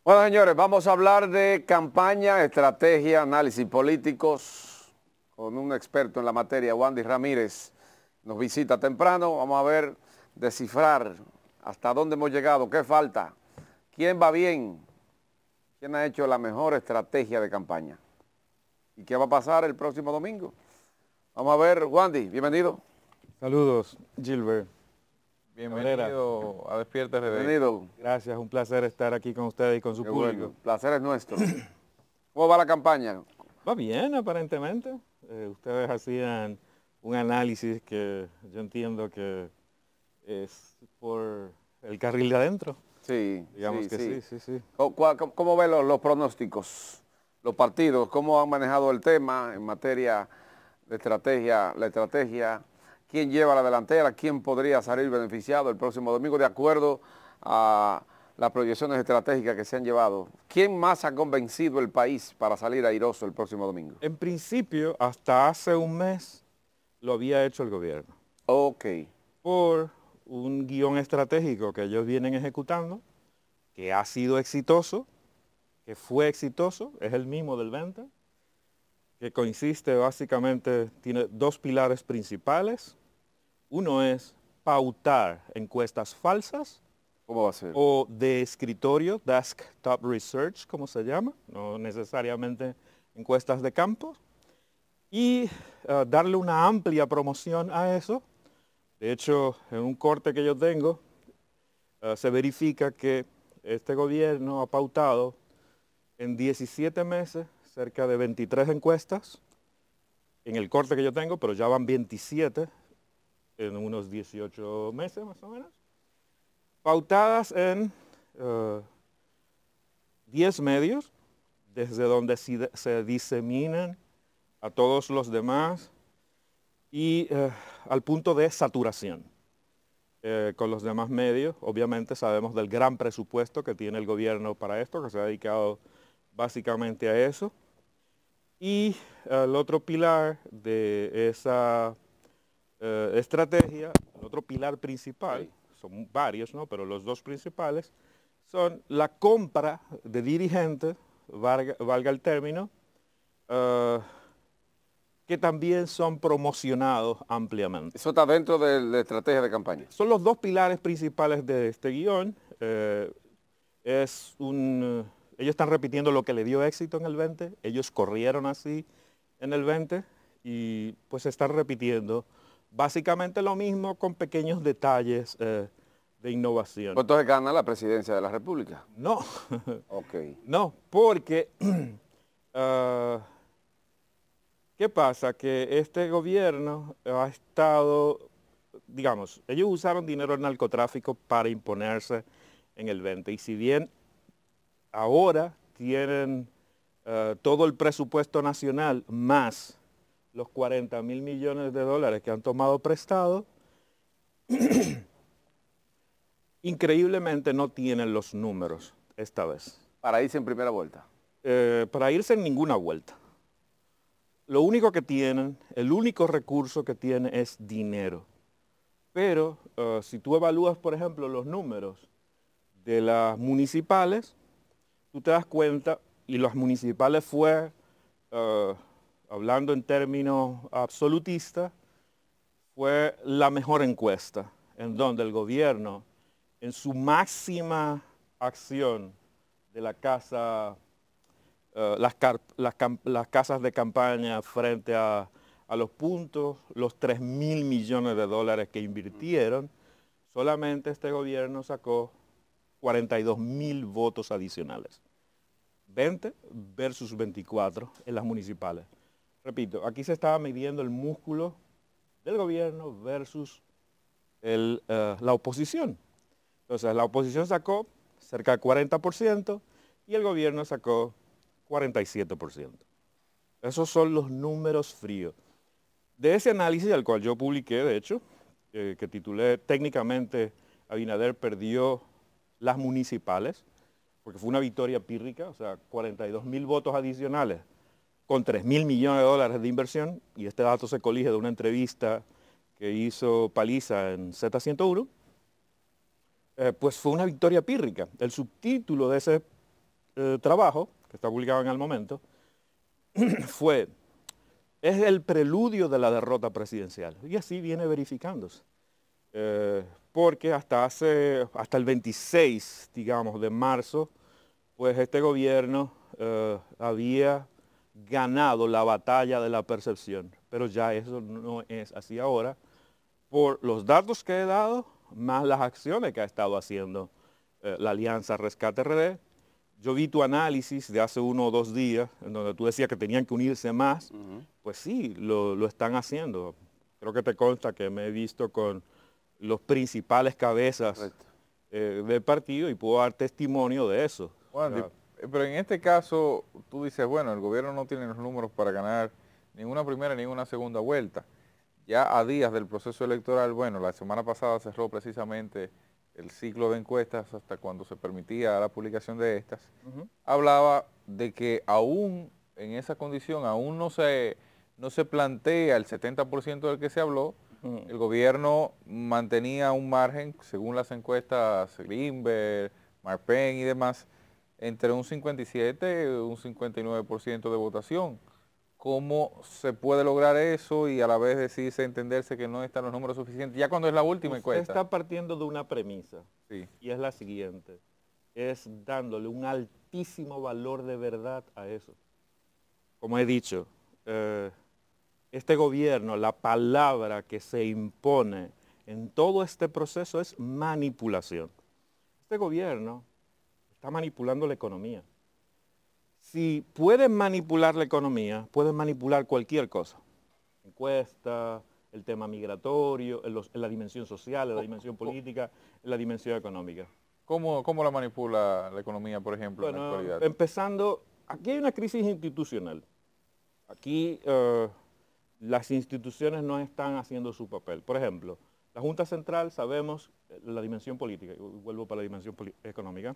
Bueno, señores, vamos a hablar de campaña, estrategia, análisis políticos con un experto en la materia, Wandy Ramírez. Nos visita temprano. Vamos a ver, descifrar hasta dónde hemos llegado, qué falta, quién va bien, quién ha hecho la mejor estrategia de campaña y qué va a pasar el próximo domingo. Vamos a ver, Wandy, bienvenido. Saludos, Gilbert. Bienvenido a Despierta RD. Bienvenido. Gracias, un placer estar aquí con ustedes y con su Qué público. bueno, el placer es nuestro. ¿Cómo va la campaña? Va bien, aparentemente. Ustedes hacían un análisis que yo entiendo que es por el carril de adentro. Sí, Digamos que sí. ¿Cómo ven los pronósticos, los partidos? ¿Cómo han manejado el tema en materia de estrategia, la estrategia? ¿Quién lleva la delantera? ¿Quién podría salir beneficiado el próximo domingo de acuerdo a las proyecciones estratégicas que se han llevado? ¿Quién más ha convencido el país para salir airoso el próximo domingo? En principio, hasta hace un mes lo había hecho el gobierno. Ok. Por un guión estratégico que ellos vienen ejecutando, que ha sido exitoso, que fue exitoso, es el mismo del 20, que consiste básicamente, tiene dos pilares principales. Uno es pautar encuestas falsas. ¿Cómo va a ser? O de escritorio, desktop research, como se llama, no necesariamente encuestas de campo, y darle una amplia promoción a eso. De hecho, en un corte que yo tengo, se verifica que este gobierno ha pautado en 17 meses cerca de 23 encuestas, en el corte que yo tengo, pero ya van 27 en unos 18 meses más o menos, pautadas en 10 medios, desde donde se diseminan a todos los demás y al punto de saturación con los demás medios. Obviamente sabemos del gran presupuesto que tiene el gobierno para esto, que se ha dedicado básicamente a eso. Y el otro pilar de esa estrategia, el otro pilar principal, Sí. son varios, ¿no? Pero los dos principales son la compra de dirigentes, valga el término, que también son promocionados ampliamente. Eso está dentro de la estrategia de campaña. Son los dos pilares principales de este guión. Ellos están repitiendo lo que le dio éxito en el 20, ellos corrieron así en el 20 y pues están repitiendo básicamente lo mismo con pequeños detalles de innovación. Pues entonces gana la presidencia de la República. No, Ok. no, porque ¿qué pasa? Que este gobierno ha estado, digamos, ellos usaron dinero del narcotráfico para imponerse en el 20 y si bien ahora tienen todo el presupuesto nacional más los 40.000 millones de dólares que han tomado prestado, increíblemente no tienen los números esta vez. Para irse en primera vuelta. Para irse en ninguna vuelta. Lo único que tienen, el único recurso que tienen es dinero. Pero si tú evalúas, por ejemplo, los números de las municipales, tú te das cuenta, y las municipales fue, hablando en términos absolutistas, fue la mejor encuesta, en donde el gobierno, en su máxima acción de la casa, las casas de campaña frente a los puntos, los 3.000 millones de dólares que invirtieron, solamente este gobierno sacó 42.000 votos adicionales. 20 versus 24 en las municipales. Repito, aquí se estaba midiendo el músculo del gobierno versus la oposición. Entonces, la oposición sacó cerca del 40% y el gobierno sacó 47%. Esos son los números fríos. De ese análisis al cual yo publiqué, de hecho, que titulé técnicamente Abinader perdió las municipales, porque fue una victoria pírrica, o sea, 42.000 votos adicionales con 3.000 millones de dólares de inversión, y este dato se colige de una entrevista que hizo Paliza en Z101, pues fue una victoria pírrica. El subtítulo de ese trabajo, que está publicado en El Momento, es el preludio de la derrota presidencial. Y así viene verificándose. Porque hasta el 26, digamos, de marzo, pues este gobierno había ganado la batalla de la percepción. Pero ya eso no es así ahora, por los datos que he dado, más las acciones que ha estado haciendo la Alianza Rescate RD. Yo vi tu análisis de hace 1 o 2 días, en donde tú decías que tenían que unirse más. Pues sí, lo están haciendo. Creo que te consta que me he visto con los principales cabezas del partido y puedo dar testimonio de eso. Bueno, pero en este caso, tú dices, bueno, el gobierno no tiene los números para ganar ninguna primera ni una segunda vuelta. Ya a días del proceso electoral, bueno, la semana pasada cerró precisamente el ciclo de encuestas hasta cuando se permitía la publicación de estas. Hablaba de que aún en esa condición, aún no se plantea el 70% del que se habló. El gobierno mantenía un margen, según las encuestas Greenberg, Marpen y demás, entre un 57 y un 59% de votación. ¿Cómo se puede lograr eso y a la vez decirse, entenderse que no están los números suficientes? Ya cuando es la última encuesta. Usted está partiendo de una premisa, sí, y es la siguiente, es dándole un altísimo valor de verdad a eso. Como he dicho, este gobierno, la palabra que se impone en todo este proceso es manipulación. Este gobierno está manipulando la economía. Si pueden manipular la economía, pueden manipular cualquier cosa. Encuesta, el tema migratorio, en la dimensión social, en la dimensión política, en la dimensión económica. ¿Cómo la manipula la economía, por ejemplo, en la actualidad? Empezando, aquí hay una crisis institucional. Aquí las instituciones no están haciendo su papel. Por ejemplo, la Junta Central, sabemos la dimensión política, vuelvo para la dimensión económica,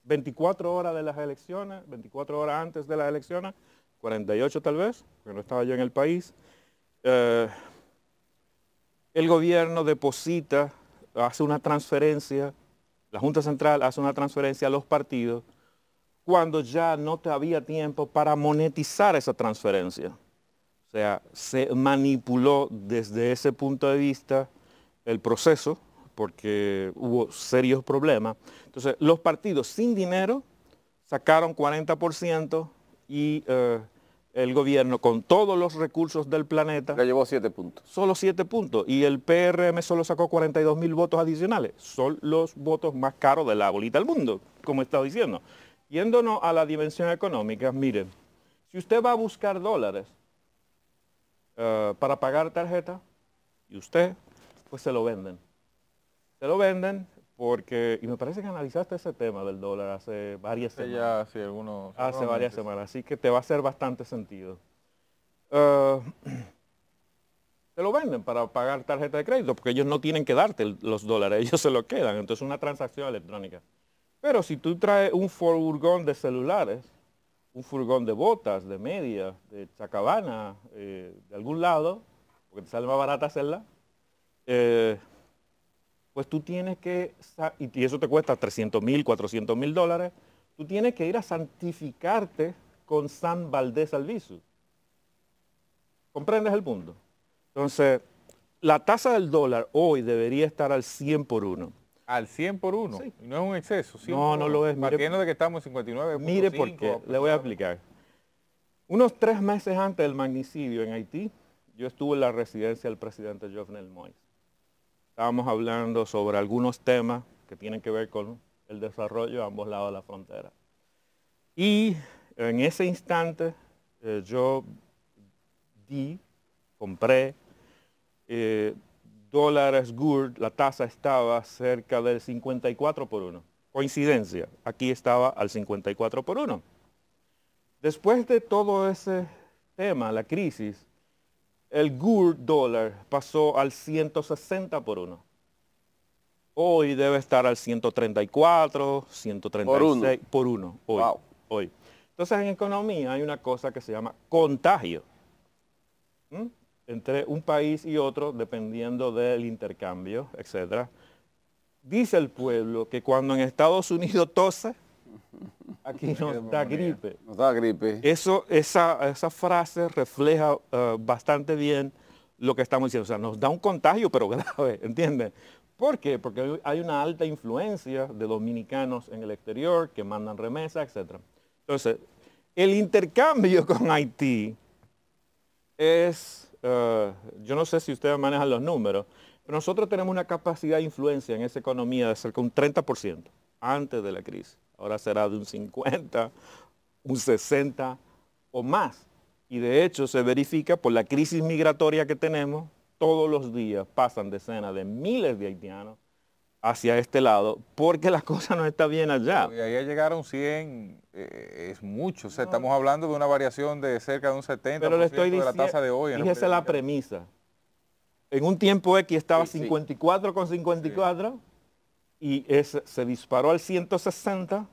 24 horas de las elecciones, 24 horas antes de las elecciones, 48 tal vez, porque no estaba yo en el país, el gobierno deposita, hace una transferencia, la Junta Central hace una transferencia a los partidos cuando ya no había tiempo para monetizar esa transferencia. O sea, se manipuló desde ese punto de vista el proceso, porque hubo serios problemas. Entonces, los partidos sin dinero sacaron 40% y el gobierno con todos los recursos del planeta le llevó 7 puntos. Solo 7 puntos. Y el PRM solo sacó 42.000 votos adicionales. Son los votos más caros de la bolita del mundo, como he estado diciendo. Yéndonos a la dimensión económica, miren, si usted va a buscar dólares para pagar tarjeta, y usted, pues se lo venden. Se lo venden porque, y me parece que analizaste ese tema del dólar hace varias semanas. Ya, sí, hace varias semanas, así que te va a hacer bastante sentido. Te lo venden para pagar tarjeta de crédito, porque ellos no tienen que darte los dólares, ellos se lo quedan, entonces es una transacción electrónica. Pero si tú traes un furgón de celulares, un furgón de botas, de medias, de chacabana, de algún lado, porque te sale más barata hacerla, pues tú tienes que, y eso te cuesta 300.000, 400.000 dólares, tú tienes que ir a santificarte con San Valdés Albizu. ¿Comprendes el punto? Entonces, la tasa del dólar hoy debería estar al 100 por 1. ¿Al 100 por 1? Sí. No es un exceso. No lo es. Partiendo de que estamos en 59.5. Mire por qué, le voy a explicar. Unos 3 meses antes del magnicidio en Haití, yo estuve en la residencia del presidente Jovenel Moïse. Estábamos hablando sobre algunos temas que tienen que ver con el desarrollo a ambos lados de la frontera. Y en ese instante yo compré dólares GURD, la tasa estaba cerca del 54 por 1. Coincidencia, aquí estaba al 54 por 1. Después de todo ese tema, la crisis, el GURD dólar pasó al 160 por 1. Hoy debe estar al 134, 136 por 1. Hoy, wow. Hoy. Entonces en economía hay una cosa que se llama contagio. Entre un país y otro, dependiendo del intercambio, etc. dice el pueblo que cuando en Estados Unidos tose, aquí nos da gripe. Nos da gripe. Esa frase refleja bastante bien lo que estamos diciendo. O sea, nos da un contagio, pero grave, ¿entiendes? ¿Por qué? Porque hay una alta influencia de dominicanos en el exterior que mandan remesas, etc. Entonces, el intercambio con Haití es, yo no sé si ustedes manejan los números, pero nosotros tenemos una capacidad de influencia en esa economía de cerca de un 30% antes de la crisis. Ahora será de un 50, un 60 o más. Y de hecho se verifica por la crisis migratoria que tenemos, todos los días pasan decenas de miles de haitianos hacia este lado, porque la cosa no está bien allá. Y ahí llegaron 100, es mucho. O sea, estamos hablando de una variación de cerca de un 70% Pero le estoy diciendo, de la tasa de hoy. Fíjese la premisa. En un tiempo X estaba Sí, 54,54 y se disparó al 160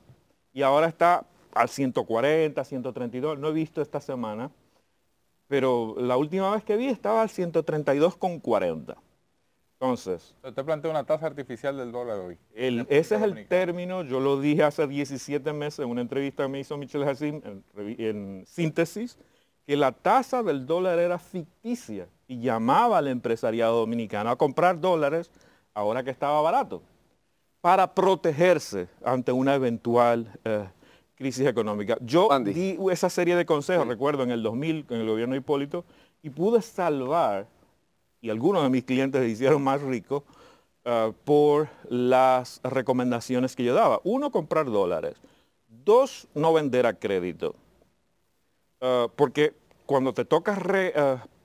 y ahora está al 140, 132. No he visto esta semana, pero la última vez que vi estaba al 132,40. Entonces, Usted plantea una tasa artificial del dólar hoy. ese es el término, yo lo dije hace 17 meses en una entrevista que me hizo Michel Hassim en Síntesis, que la tasa del dólar era ficticia y llamaba al empresariado dominicano a comprar dólares ahora que estaba barato, para protegerse ante una eventual crisis económica. Yo di esa serie de consejos, recuerdo, en el 2000, en el gobierno de Hipólito, y pude salvar, y algunos de mis clientes se hicieron más ricos, por las recomendaciones que yo daba. Uno, comprar dólares. Dos, no vender a crédito. Porque cuando te toca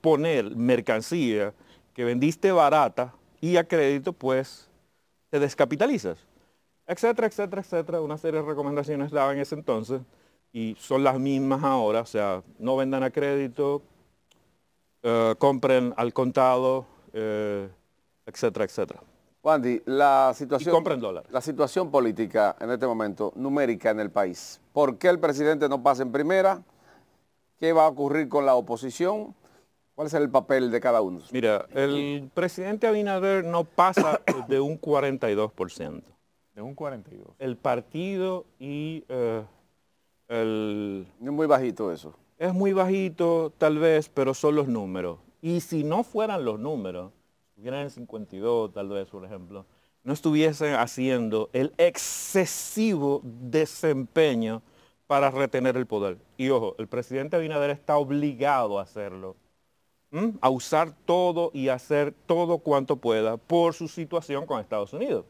poner mercancía que vendiste barata y a crédito, pues te descapitalizas, etcétera, etcétera, etcétera. Una serie de recomendaciones daba en ese entonces y son las mismas ahora. O sea, no vendan a crédito, compren al contado, etcétera, etcétera. Wandy, la situación, Y compren dólares. la situación política en este momento, numérica en el país. ¿Por qué el presidente no pasa en primera? ¿Qué va a ocurrir con la oposición? ¿Cuál es el papel de cada uno? Mira, el presidente Abinader no pasa de un 42%. De un 42. El partido y Es muy bajito eso. es muy bajito tal vez, pero son los números. Y si no fueran los números, estuvieran en 52 tal vez, por ejemplo, no estuviesen haciendo el excesivo desempeño para retener el poder. Y ojo, el presidente Abinader está obligado a hacerlo, a usar todo y hacer todo cuanto pueda por su situación con Estados Unidos.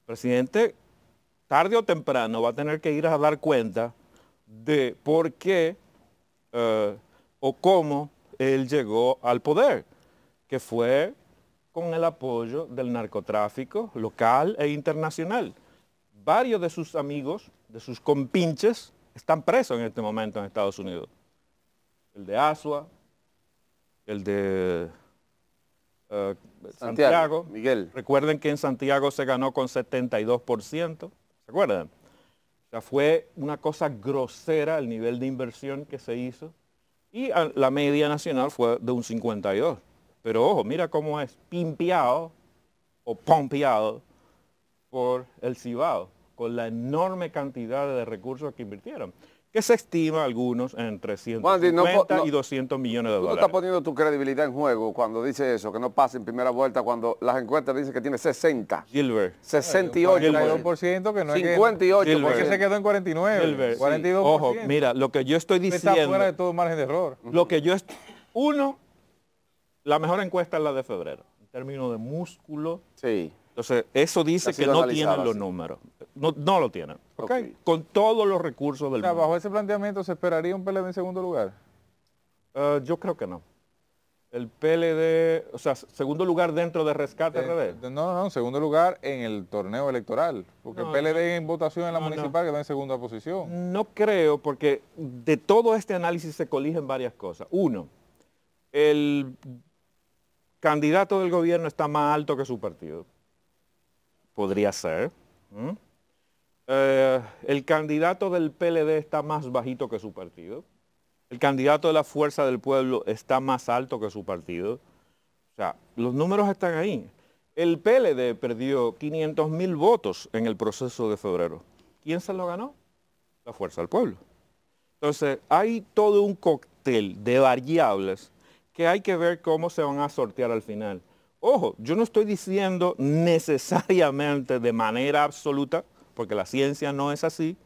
El presidente, tarde o temprano, va a tener que ir a dar cuenta de por qué o cómo él llegó al poder, que fue con el apoyo del narcotráfico local e internacional. Varios de sus amigos, de sus compinches, están presos en este momento en Estados Unidos. El de Asua, el de Santiago. Miguel. Recuerden que en Santiago se ganó con 72%. ¿Se acuerdan? O sea, fue una cosa grosera el nivel de inversión que se hizo. Y la media nacional fue de un 52%. Pero ojo, mira cómo es pimpeado o pompeado por el Cibao, con la enorme cantidad de recursos que invirtieron, que se estima algunos en 350 y 200 millones de Tú no dólares. estás poniendo tu credibilidad en juego cuando dice eso, que no pase en primera vuelta, cuando las encuestas dicen que tiene 60, Gilbert, 68, 42% que no es que, 58%. no es que se quedó en 49, Gilbert, 42%. ojo, mira, lo que yo estoy Está diciendo, fuera de todo margen de error. lo que yo uno, la mejor encuesta es la de febrero, en términos de músculo. Sí. Entonces, eso dice Ha que sido no analizado tienen los así. números. No lo tienen. ¿Ok? Ok. Con todos los recursos O del sea, mundo. bajo ese planteamiento, ¿se esperaría un PLD en segundo lugar? Yo creo que no. El PLD, o sea, segundo lugar dentro de Rescate RD. No, en segundo lugar en el torneo electoral. Porque No, el PLD en votación en la no, municipal quedó en segunda posición. No creo, porque de todo este análisis se coligen varias cosas. Uno, el candidato del gobierno está más alto que su partido. Podría ser. El candidato del PLD está más bajito que su partido. El candidato de la Fuerza del Pueblo está más alto que su partido. O sea, los números están ahí. El PLD perdió 500.000 votos en el proceso de febrero. ¿Quién se lo ganó? La Fuerza del Pueblo. Entonces, hay todo un cóctel de variables que hay que ver cómo se van a sortear al final. Ojo, yo no estoy diciendo necesariamente de manera absoluta, porque la ciencia no es así,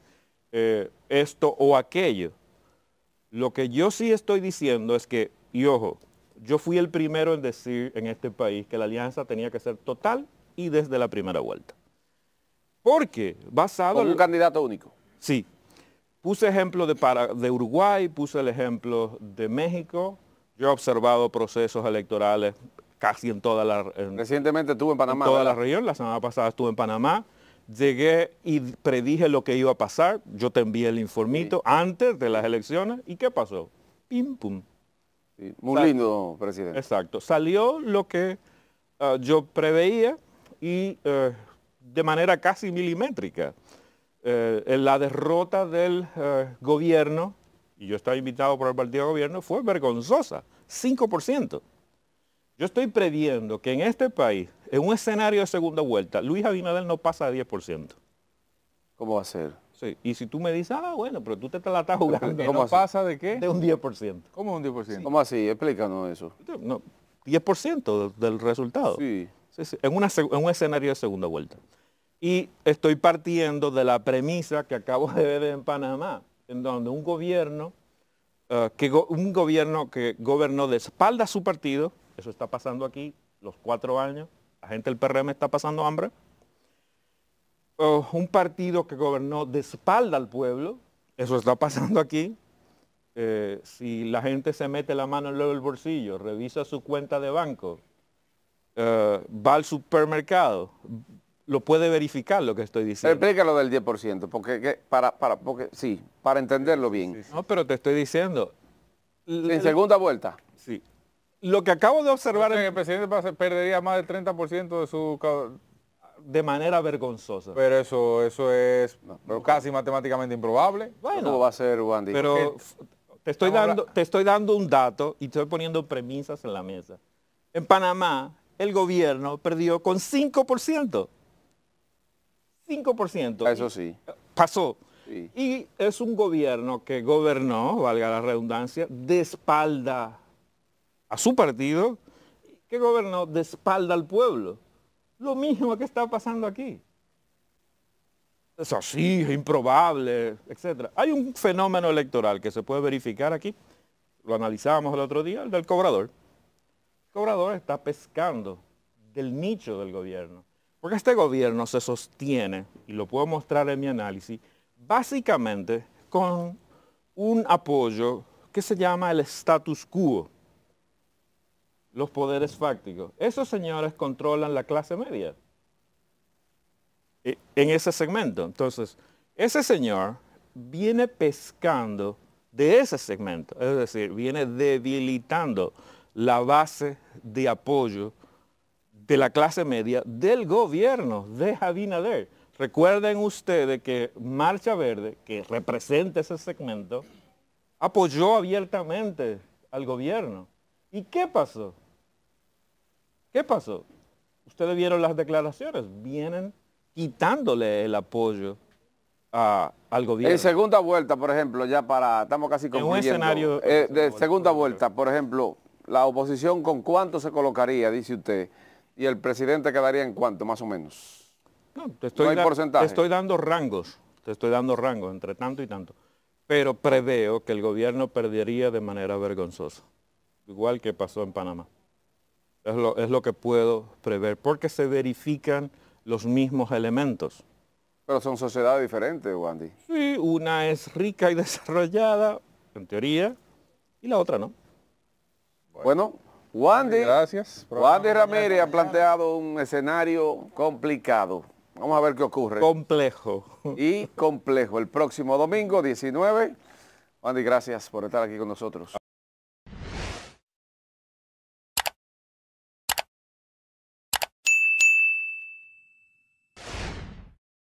esto o aquello. Lo que yo sí estoy diciendo es que, y ojo, yo fui el primero en decir en este país que la alianza tenía que ser total y desde la primera vuelta. Porque basado Con un candidato único. Sí. Puse ejemplo de Uruguay, puse el ejemplo de México. Yo he observado procesos electorales casi en toda la Recientemente estuve en Panamá. en toda la ¿verdad? región. La semana pasada estuve en Panamá. Llegué y predije lo que iba a pasar. Yo te envié el informito antes de las elecciones. ¿Y qué pasó? Pim, pum. Sí, muy lindo, presidente. Exacto. Salió lo que yo preveía y de manera casi milimétrica. La derrota del gobierno, y yo estaba invitado por el partido de gobierno, fue vergonzosa, 5%. Yo estoy previendo que en este país, en un escenario de segunda vuelta, Luis Abinader no pasa de 10%. ¿Cómo va a ser? Sí. Y si tú me dices, bueno, pero tú te la estás jugando. ¿Cómo así? pasa de qué? De un 10%. ¿Cómo un 10%? ¿Cómo así? Explícanos eso. No, 10% del resultado. Sí. Sí, sí, en un escenario de segunda vuelta. Y estoy partiendo de la premisa que acabo de ver en Panamá, en donde un gobierno que gobernó de espalda a su partido, eso está pasando aquí los 4 años, la gente del PRM está pasando hambre, un partido que gobernó de espalda al pueblo, eso está pasando aquí. Si la gente se mete la mano en el bolsillo, revisa su cuenta de banco, va al supermercado, lo puede verificar lo que estoy diciendo. Explícalo del 10%, porque, porque sí, para entenderlo bien. No, pero te estoy diciendo. En segunda vuelta. Sí. Lo que acabo de observar El presidente perdería más del 30% de su... de manera vergonzosa. Pero eso es casi matemáticamente improbable. ¿Cómo va a ser, Wandy? Pero te estoy dando un dato y estoy poniendo premisas en la mesa. En Panamá, el gobierno perdió con 5%. 5%. Eso sí. Pasó. Sí. Y es un gobierno que gobernó, valga la redundancia, de espalda a su partido, que gobernó de espalda al pueblo. Lo mismo que está pasando aquí. Es así, es improbable, etc. Hay un fenómeno electoral que se puede verificar aquí. Lo analizábamos el otro día, el del cobrador. El cobrador está pescando del nicho del gobierno. Porque este gobierno se sostiene, y lo puedo mostrar en mi análisis, básicamente con un apoyo que se llama el status quo, los poderes fácticos. Esos señores controlan la clase media en ese segmento. Entonces, ese señor viene pescando de ese segmento, es decir, viene debilitando la base de apoyo de la clase media del gobierno de Abinader. Recuerden ustedes que Marcha Verde, que representa ese segmento, apoyó abiertamente al gobierno. ¿Y qué pasó? ¿Qué pasó? Ustedes vieron las declaraciones, vienen quitándole el apoyo al gobierno. En segunda vuelta, por ejemplo, estamos casi concluyendo. En un escenario de segunda vuelta, por ejemplo, la oposición ¿con cuánto se colocaría, dice usted? ¿Y el presidente quedaría en cuánto, más o menos? No, No hay porcentaje. te estoy dando rangos entre tanto y tanto. Pero preveo que el gobierno perdería de manera vergonzosa, igual que pasó en Panamá. Es lo que puedo prever, porque se verifican los mismos elementos. Pero son sociedades diferentes, Wandy. Sí, una es rica y desarrollada, en teoría, y la otra no. Bueno, Wandy, Gracias. Wandy Ramírez ha planteado un escenario complicado. Vamos a ver qué ocurre. Complejo. Y complejo. El próximo domingo, 19. Wandy, gracias por estar aquí con nosotros.